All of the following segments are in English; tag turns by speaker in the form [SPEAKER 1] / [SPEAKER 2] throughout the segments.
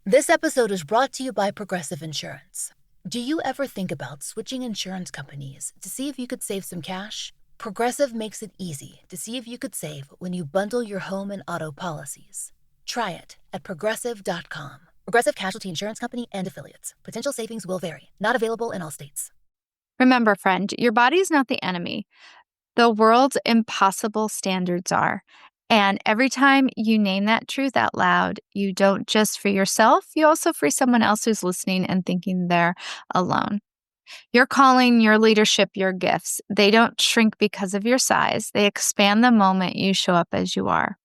[SPEAKER 1] This episode is brought to you by Progressive Insurance. Do you ever think about switching insurance companies to see if you could save some cash? Progressive makes it easy to see if you could save when you bundle your home and auto policies. Try it at Progressive.com. Progressive Casualty Insurance Company and Affiliates. Potential savings will vary. Not available in all states.
[SPEAKER 2] Remember, friend, your body is not the enemy. The world's impossible standards are. And every time you name that truth out loud, you don't just free yourself, you also free someone else who's listening and thinking they're alone. Your calling, your leadership, your gifts, they don't shrink because of your size. They expand the moment you show up as you are.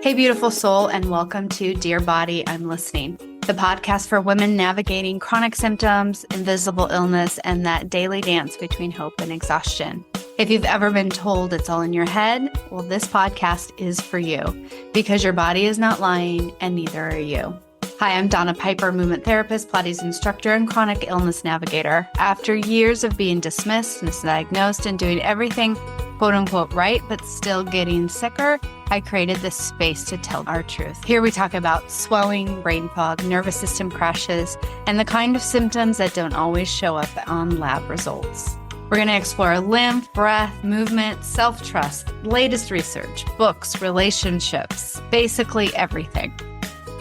[SPEAKER 2] Hey, beautiful soul, and welcome to Dear Body, I'm Listening, the podcast for women navigating chronic symptoms, invisible illness, and that daily dance between hope and exhaustion. If you've ever been told it's all in your head, well, this podcast is for you because your body is not lying and neither are you. Hi, I'm Donna Piper, movement therapist, Pilates instructor, and chronic illness navigator. After years of being dismissed, misdiagnosed, and doing everything quote unquote right, but still getting sicker, I created this space to tell our truth. Here we talk about swelling, brain fog, nervous system crashes, and the kind of symptoms that don't always show up on lab results. We're going to explore lymph, breath, movement, self-trust, latest research, books, relationships, basically everything.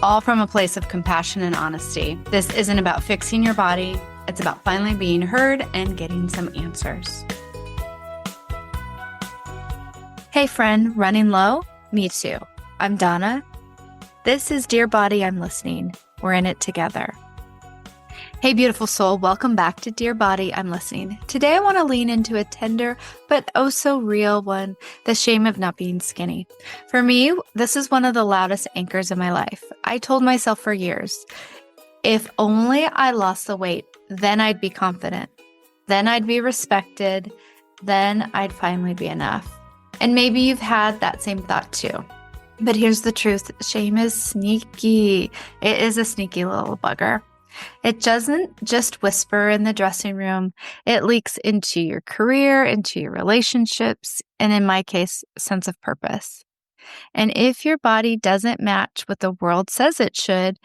[SPEAKER 2] All from a place of compassion and honesty. This isn't about fixing your body. It's about finally being heard and getting some answers. Hey friend, running low? Me too. I'm Donna. This is Dear Body, I'm Listening. We're in it together. Hey beautiful soul, welcome back to Dear Body, I'm Listening. Today I want to lean into a tender but oh so real one, the shame of not being skinny. For me, this is one of the loudest anchors in my life. I told myself for years, if only I lost the weight, then I'd be confident. Then I'd be respected. Then I'd finally be enough. And maybe you've had that same thought too. But here's the truth. Shame is sneaky. It is a sneaky little bugger. It doesn't just whisper in the dressing room. It leaks into your career, into your relationships, and in my case, sense of purpose. And if your body doesn't match what the world says it should,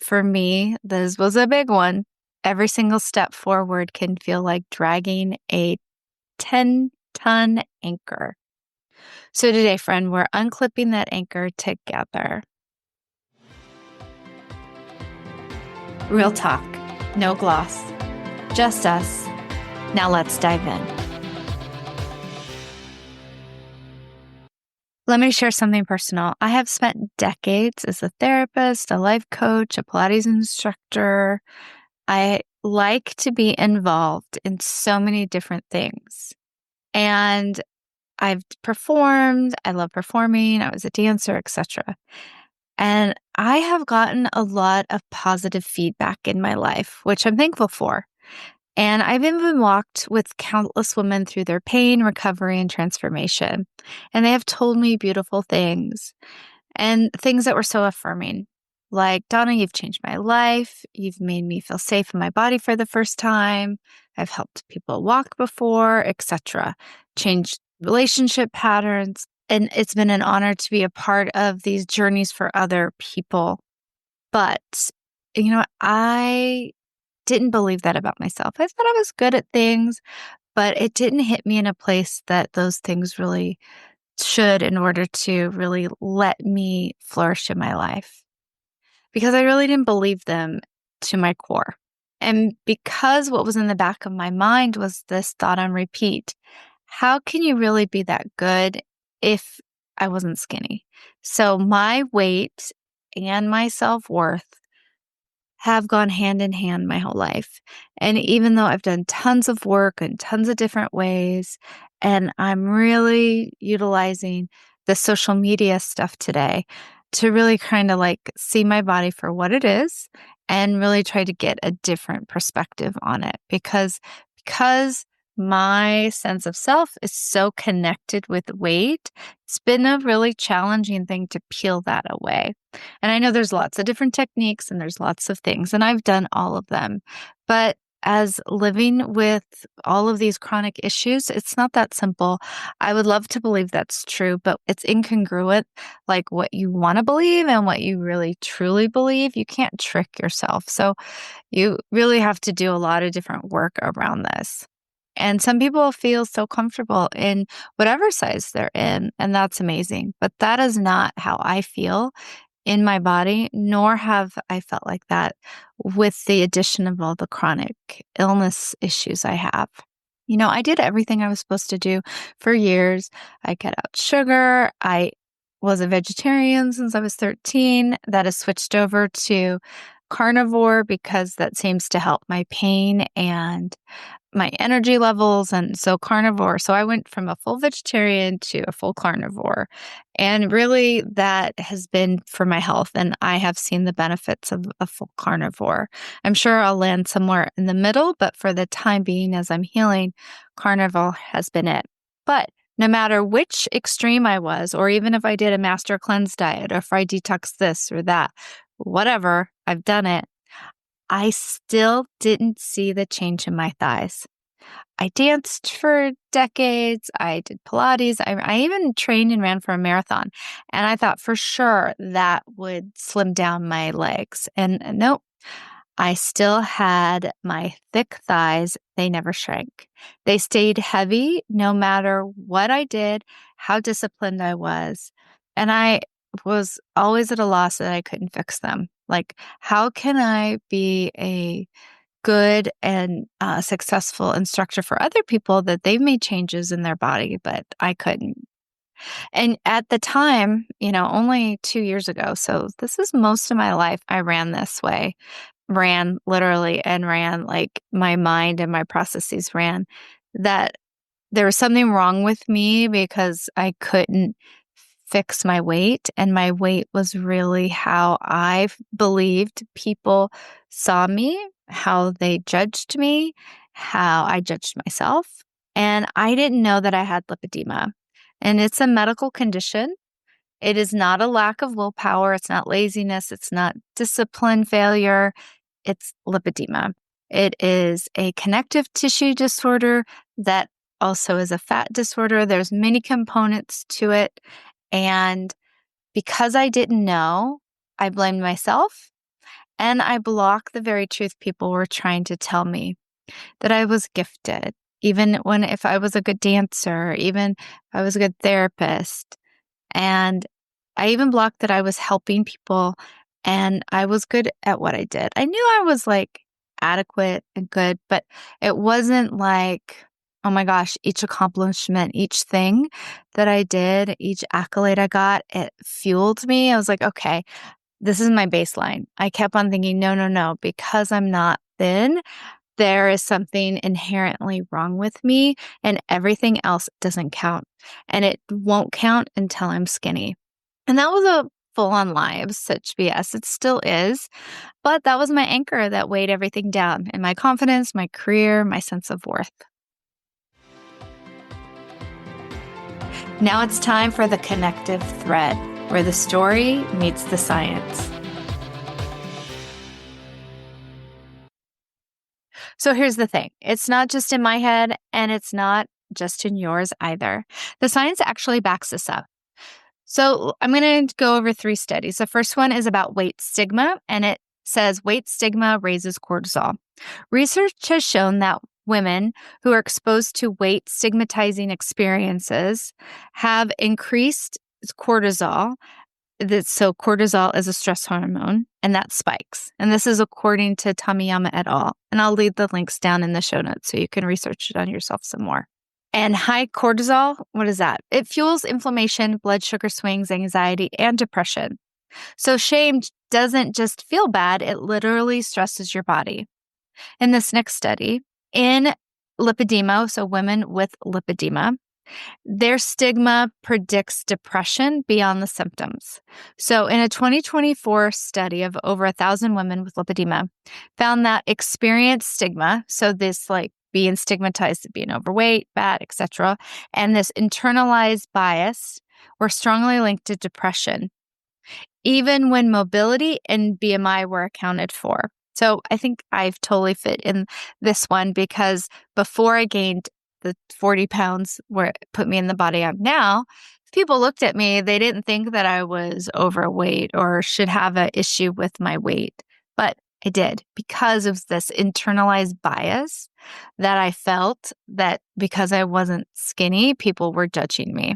[SPEAKER 2] for me, this was a big one. Every single step forward can feel like dragging a 10-ton anchor. So today, friend, we're unclipping that anchor together. Real talk, no gloss, just us. Now let's dive in. Let me share something personal. I have spent decades as a therapist, a life coach, a Pilates instructor. I like to be involved in so many different things. And I've performed, I love performing, I was a dancer, etc. And I have gotten a lot of positive feedback in my life, which I'm thankful for. And I've even walked with countless women through their pain, recovery, and transformation. And they have told me beautiful things and things that were so affirming. Like, Donna, you've changed my life. You've made me feel safe in my body for the first time. I've helped people walk before, etc. Changed relationship patterns. And it's been an honor to be a part of these journeys for other people. But, I didn't believe that about myself. I thought I was good at things, but it didn't hit me in a place that those things really should in order to really let me flourish in my life. Because I really didn't believe them to my core. And because what was in the back of my mind was this thought on repeat, how can you really be that good if I wasn't skinny? So my weight and my self-worth have gone hand in hand my whole life. And even though I've done tons of work in tons of different ways, and I'm really utilizing the social media stuff today to really kind of like see my body for what it is and really try to get a different perspective on it because my sense of self is so connected with weight, it's been a really challenging thing to peel that away. And I know there's lots of different techniques and there's lots of things, and I've done all of them. But as living with all of these chronic issues, it's not that simple. I would love to believe that's true, but it's incongruent, like what you want to believe and what you really truly believe. You can't trick yourself. So you really have to do a lot of different work around this. And some people feel so comfortable in whatever size they're in, and that's amazing. But that is not how I feel in my body, nor have I felt like that with the addition of all the chronic illness issues I have. I did everything I was supposed to do for years. I cut out sugar. I was a vegetarian since I was 13. That has switched over to carnivore because that seems to help my pain and my energy levels. And so carnivore. So I went from a full vegetarian to a full carnivore. And really that has been for my health. And I have seen the benefits of a full carnivore. I'm sure I'll land somewhere in the middle, but for the time being, as I'm healing, carnivore has been it. But no matter which extreme I was, or even if I did a master cleanse diet, or if I detox this or that, whatever, I've done it. I still didn't see the change in my thighs. I danced for decades. I did Pilates. I even trained and ran for a marathon. And I thought for sure that would slim down my legs. And nope, I still had my thick thighs. They never shrank. They stayed heavy no matter what I did, how disciplined I was. And I was always at a loss that I couldn't fix them. Like, how can I be a good and successful instructor for other people that they've made changes in their body, but I couldn't? And at the time, only 2 years ago, so this is most of my life, I ran this way, ran literally and ran like my mind and my processes ran, that there was something wrong with me because I couldn't fix my weight. And my weight was really how I believed people saw me, how they judged me, how I judged myself. And I didn't know that I had lipedema. And it's a medical condition. It is not a lack of willpower. It's not laziness. It's not discipline failure. It's lipedema. It is a connective tissue disorder that also is a fat disorder. There's many components to it. And because I didn't know, I blamed myself and I blocked the very truth people were trying to tell me, that I was gifted, even if I was a good dancer, even if I was a good therapist. And I even blocked that I was helping people and I was good at what I did. I knew I was like adequate and good, but it wasn't like, oh my gosh, each accomplishment, each thing that I did, each accolade I got, it fueled me. I was like, okay, this is my baseline. I kept on thinking, no, because I'm not thin, there is something inherently wrong with me and everything else doesn't count. And it won't count until I'm skinny. And that was a full-on lie. It was such BS. It still is. But that was my anchor that weighed everything down, and my confidence, my career, my sense of worth. Now it's time for the connective thread, where the story meets the science. So here's the thing. It's not just in my head, and it's not just in yours either. The science actually backs this up. So I'm going to go over 3 studies. The first one is about weight stigma, and it says weight stigma raises cortisol. Research has shown that women who are exposed to weight stigmatizing experiences have increased cortisol. So cortisol is a stress hormone, and that spikes. And this is according to Tamiyama et al. And I'll leave the links down in the show notes so you can research it on yourself some more. And high cortisol, what is that? It fuels inflammation, blood sugar swings, anxiety, and depression. So shame doesn't just feel bad, it literally stresses your body. In this next study, in lipedema, so women with lipedema, their stigma predicts depression beyond the symptoms. So in a 2024 study of over 1,000 women with lipedema, found that experienced stigma, so this like being stigmatized as being overweight, fat, etc., and this internalized bias were strongly linked to depression, even when mobility and BMI were accounted for. So I think I've totally fit in this one because before I gained the 40 pounds where it put me in the body I'm now, if people looked at me, they didn't think that I was overweight or should have an issue with my weight. But I did because of this internalized bias that I felt that because I wasn't skinny, people were judging me.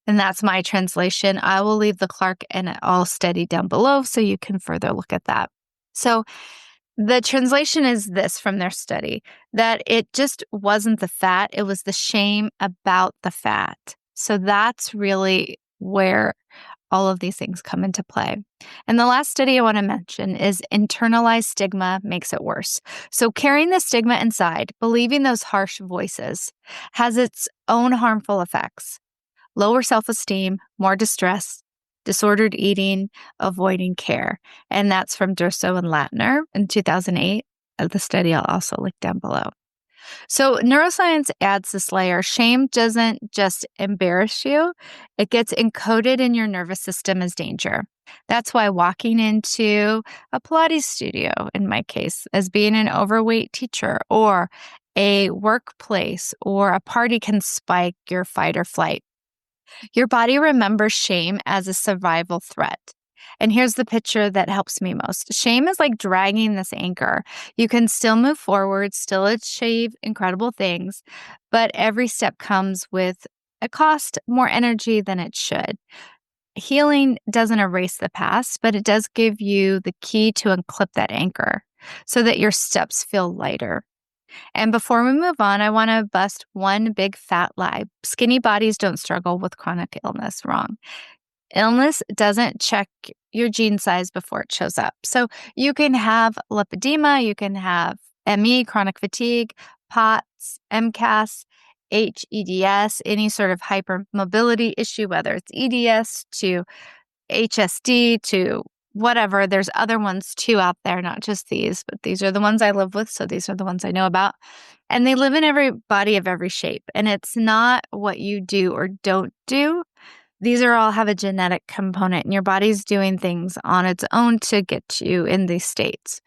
[SPEAKER 2] And that's my translation. I will leave the Clark and it all steady down below so you can further look at that. So the translation is this from their study, that it just wasn't the fat, it was the shame about the fat. So that's really where all of these things come into play. And the last study I want to mention is internalized stigma makes it worse. So carrying the stigma inside, believing those harsh voices, has its own harmful effects. Lower self-esteem, more distress, disordered eating, avoiding care. And that's from Durso and Latner in 2008. The study I'll also link down below. So neuroscience adds this layer. Shame doesn't just embarrass you. It gets encoded in your nervous system as danger. That's why walking into a Pilates studio, in my case, as being an overweight teacher, or a workplace or a party can spike your fight or flight. Your body remembers shame as a survival threat. And here's the picture that helps me most. Shame is like dragging this anchor. You can still move forward, still achieve incredible things, but every step comes with a cost, more energy than it should. Healing doesn't erase the past, but it does give you the key to unclip that anchor so that your steps feel lighter. And before we move on, I want to bust one big fat lie. Skinny bodies don't struggle with chronic illness. Wrong. Illness doesn't check your gene size before it shows up. So you can have lipedema, you can have ME, chronic fatigue, POTS, MCAS, HEDS, any sort of hypermobility issue, whether it's EDS to HSD to whatever. There's other ones too out there, not just these, but these are the ones I live with. So these are the ones I know about. And they live in every body of every shape. And it's not what you do or don't do. These are all have a genetic component, and your body's doing things on its own to get you in these states.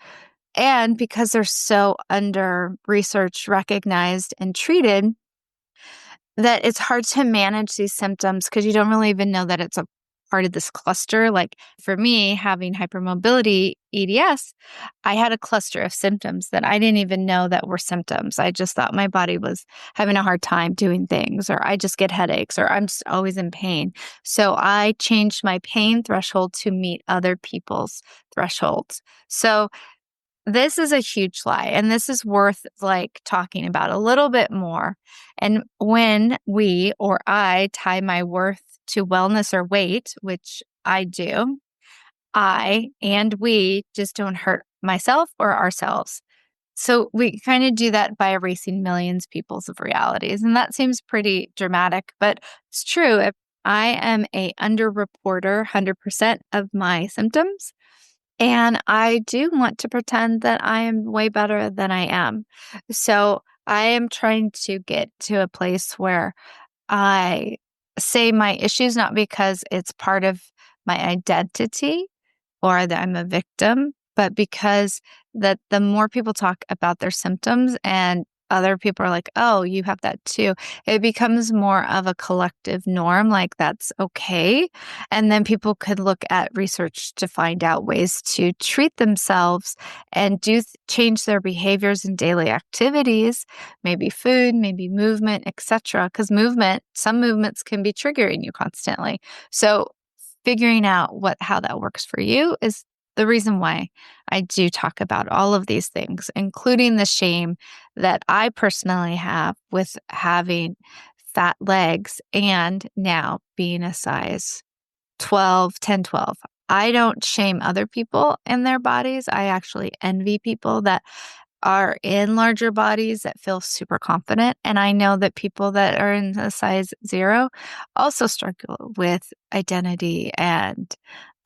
[SPEAKER 2] And because they're so under researched, recognized, and treated, that it's hard to manage these symptoms because you don't really even know that it's a part of this cluster. Like for me, having hypermobility EDS, I had a cluster of symptoms that I didn't even know that were symptoms. I just thought my body was having a hard time doing things, or I just get headaches, or I'm just always in pain. So I changed my pain threshold to meet other people's thresholds. So this is a huge lie, and this is worth like talking about a little bit more. And when we or I tie my worth to wellness or weight, which I do, I and we just don't hurt myself or ourselves. So we kind of do that by erasing millions of people's of realities. And that seems pretty dramatic, but it's true. If I am a underreporter 100% of my symptoms, and I do want to pretend that I am way better than I am. So I am trying to get to a place where I say my issues not because it's part of my identity or that I'm a victim, but because that the more people talk about their symptoms and other people are like, oh, you have that too, it becomes more of a collective norm, like that's okay. And then people could look at research to find out ways to treat themselves and change their behaviors and daily activities, maybe food, maybe movement, etc. Because some movements can be triggering you constantly. So figuring out how that works for you is the reason why I do talk about all of these things, including the shame that I personally have with having fat legs and now being a size 12, 10, 12. I don't shame other people in their bodies. I actually envy people that are in larger bodies that feel super confident. And I know that people that are in a size 0 also struggle with identity and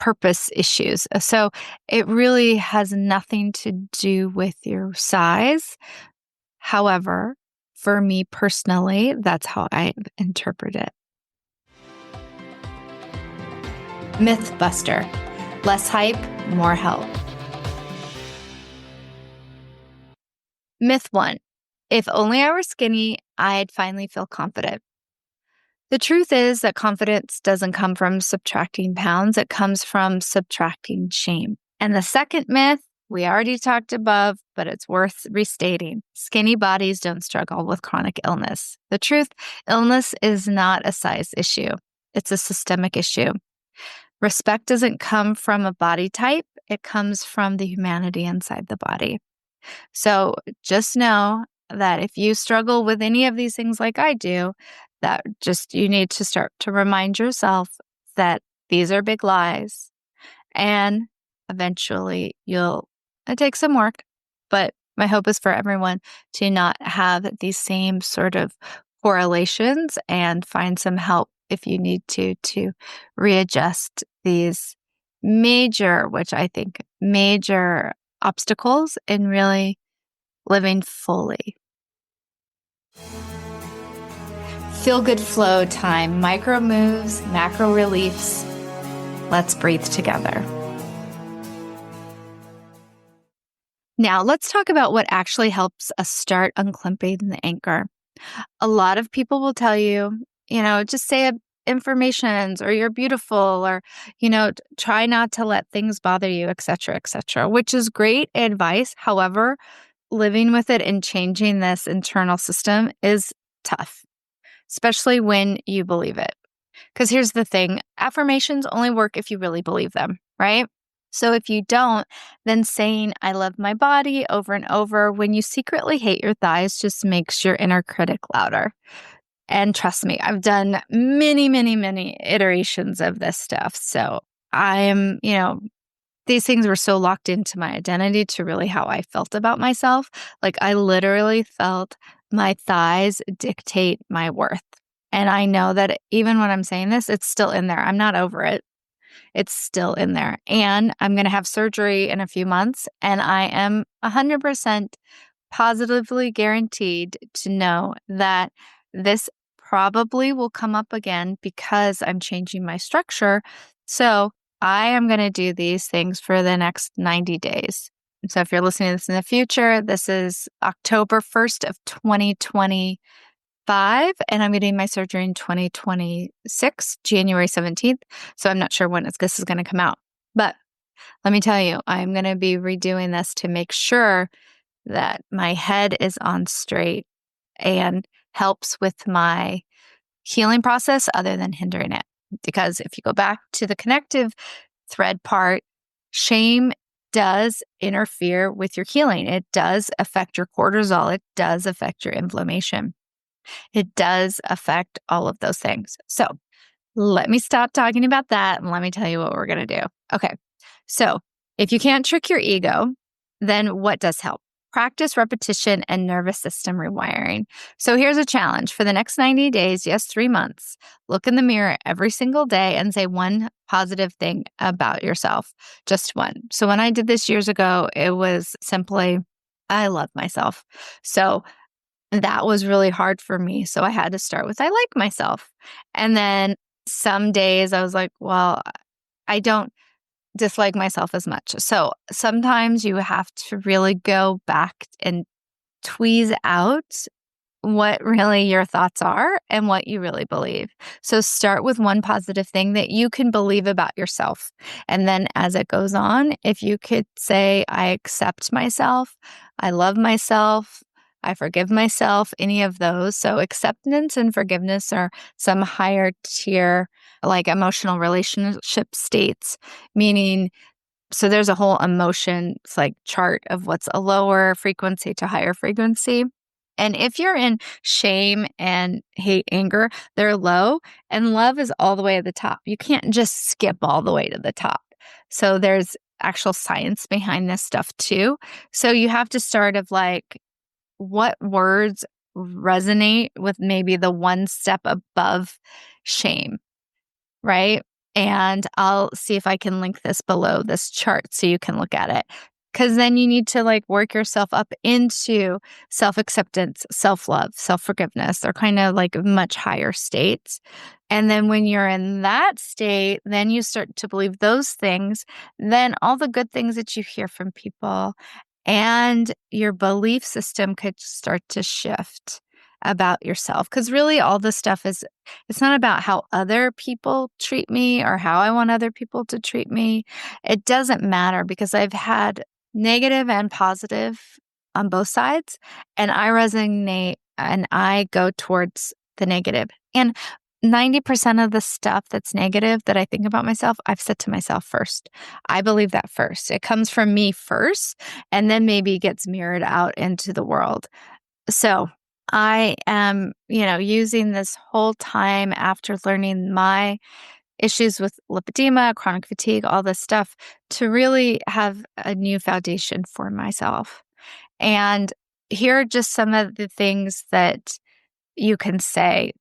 [SPEAKER 2] purpose issues. So it really has nothing to do with your size. However, for me personally, that's how I interpret it. Mythbuster. Less hype, more help. Myth 1, if only I were skinny, I'd finally feel confident. The truth is that confidence doesn't come from subtracting pounds, it comes from subtracting shame. And the second myth, we already talked above, but it's worth restating. Skinny bodies don't struggle with chronic illness. The truth, illness is not a size issue. It's a systemic issue. Respect doesn't come from a body type. It comes from the humanity inside the body. So just know that if you struggle with any of these things like I do, that just you need to start to remind yourself that these are big lies. And eventually it takes some work, but my hope is for everyone to not have these same sort of correlations and find some help if you need to readjust these major obstacles in really living fully. Feel good flow time, micro moves, macro reliefs. Let's breathe together. Now, let's talk about what actually helps us start unclumping the anchor. A lot of people will tell you, just say affirmations or you're beautiful or, try not to let things bother you, et cetera, which is great advice. However, living with it and changing this internal system is tough, especially when you believe it. Because here's the thing, affirmations only work if you really believe them, right? So if you don't, then saying, I love my body over and over when you secretly hate your thighs just makes your inner critic louder. And trust me, I've done many, many, many iterations of this stuff. So these things were so locked into my identity to really how I felt about myself. Like I literally felt my thighs dictate my worth. And I know that even when I'm saying this, it's still in there. I'm not over it. It's still in there. And I'm going to have surgery in a few months. And I am 100% positively guaranteed to know that this probably will come up again because I'm changing my structure. So I am going to do these things for the next 90 days. So if you're listening to this in the future, this is October 1st of 2025, and I'm getting my surgery in 2026, January 17th. So I'm not sure when this is going to come out. But let me tell you, I'm going to be redoing this to make sure that my head is on straight and helps with my healing process other than hindering it. Because if you go back to the connective thread part, shame does interfere with your healing. It does affect your cortisol. It does affect your inflammation. It does affect all of those things. So let me stop talking about that and let me tell you what we're going to do. Okay. So if you can't trick your ego, then what does help? Practice repetition and nervous system rewiring. So here's a challenge for the next 90 days, yes, 3 months. Look in the mirror every single day and say one positive thing about yourself, just one. So when I did this years ago, it was simply, I love myself. So that was really hard for me. So I had to start with, I like myself. And then some days I was like, well, I don't dislike myself as much. So sometimes you have to really go back and tweeze out what really your thoughts are and what you really believe. So start with one positive thing that you can believe about yourself. And then as it goes on, if you could say, I accept myself, I love myself, I forgive myself, any of those. So acceptance and forgiveness are some higher tier, like emotional relationship states, meaning, so there's a whole emotion, it's like chart of what's a lower frequency to higher frequency. And if you're in shame and hate, anger, they're low, and love is all the way at the top. You can't just skip all the way to the top. So there's actual science behind this stuff too. So you have to start of like, what words resonate with maybe the one step above shame, right? And I'll see if I can link this below this chart so you can look at it. Because then you need to like work yourself up into self-acceptance, self-love, self-forgiveness. They're kind of like much higher states. And then when you're in that state, then you start to believe those things. Then all the good things that you hear from people And your belief system could start to shift about yourself. Because really all this stuff it's not about how other people treat me or how I want other people to treat me. It doesn't matter because I've had negative and positive on both sides, and I resonate and I go towards the negative. And 90% of the stuff that's negative that I think about myself, I've said to myself first. I believe that first. It comes from me first, and then maybe gets mirrored out into the world. So I am, using this whole time after learning my issues with lipedema, chronic fatigue, all this stuff, to really have a new foundation for myself. And here are just some of the things that you can say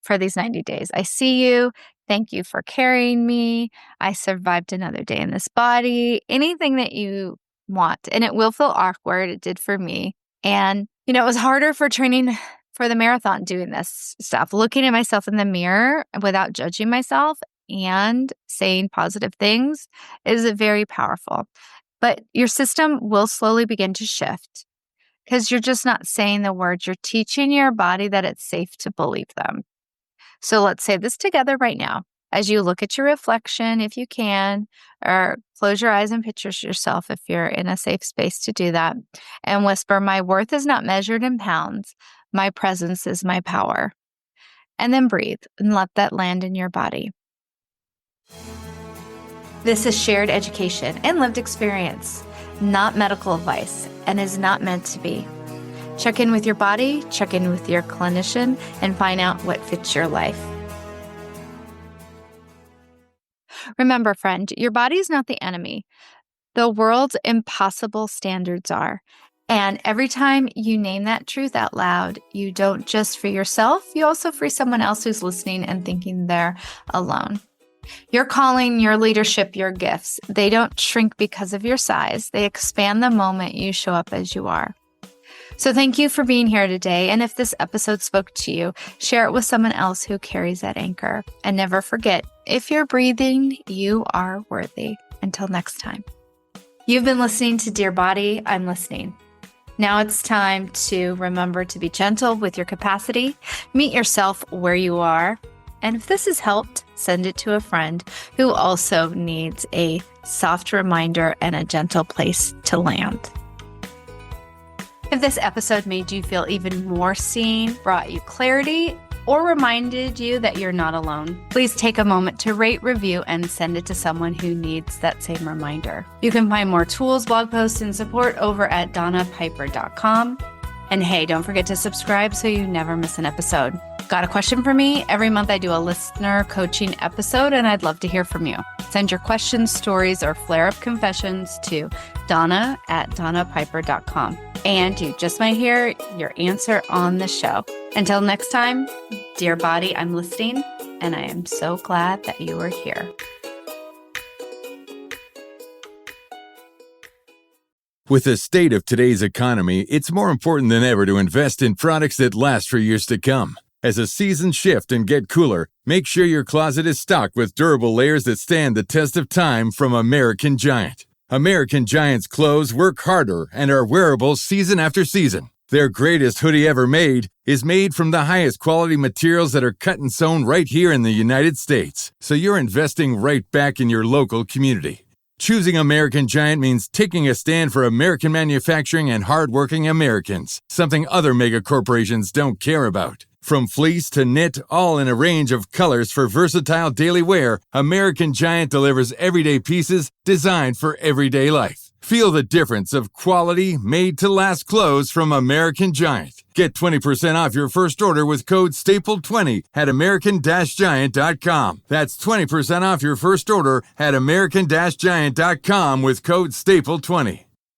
[SPEAKER 2] for these 90 days. I see you. Thank you for carrying me. I survived another day in this body. Anything that you want. And it will feel awkward. It did for me. And, it was harder for training for the marathon doing this stuff, looking at myself in the mirror without judging myself and saying positive things is very powerful. But your system will slowly begin to shift because you're just not saying the words. You're teaching your body that it's safe to believe them. So let's say this together right now. As you look at your reflection, if you can, or close your eyes and picture yourself if you're in a safe space to do that, and whisper, "My worth is not measured in pounds. My presence is my power." And then breathe and let that land in your body. This is shared education and lived experience, not medical advice, and is not meant to be. Check in with your body, check in with your clinician, and find out what fits your life. Remember, friend, your body is not the enemy. The world's impossible standards are. And every time you name that truth out loud, you don't just free yourself, you also free someone else who's listening and thinking they're alone. Your calling, your leadership, your gifts, they don't shrink because of your size. They expand the moment you show up as you are. So thank you for being here today. And if this episode spoke to you, share it with someone else who carries that anchor. And never forget, if you're breathing, you are worthy. Until next time. You've been listening to Dear Body, I'm Listening. Now it's time to remember to be gentle with your capacity, meet yourself where you are. And if this has helped, send it to a friend who also needs a soft reminder and a gentle place to land. If this episode made you feel even more seen, brought you clarity, or reminded you that you're not alone, please take a moment to rate, review, and send it to someone who needs that same reminder. You can find more tools, blog posts, and support over at donnapiper.com. And hey, don't forget to subscribe so you never miss an episode. Got a question for me? Every month I do a listener coaching episode, and I'd love to hear from you. Send your questions, stories, or flare-up confessions to donna@donnapiper.com. And you just might hear your answer on the show. Until next time, dear body, I'm listening, and I am so glad that you are here.
[SPEAKER 3] With the state of today's economy, it's more important than ever to invest in products that last for years to come. As the seasons shift and get cooler, make sure your closet is stocked with durable layers that stand the test of time from American Giant. American Giant's clothes work harder and are wearable season after season. Their greatest hoodie ever made is made from the highest quality materials that are cut and sewn right here in the United States, so you're investing right back in your local community. Choosing American Giant means taking a stand for American manufacturing and hardworking Americans, something other mega corporations don't care about. From fleece to knit, all in a range of colors for versatile daily wear, American Giant delivers everyday pieces designed for everyday life. Feel the difference of quality, made-to-last clothes from American Giant. Get 20% off your first order with code STAPLE20 at american-giant.com. That's 20% off your first order at american-giant.com with code STAPLE20.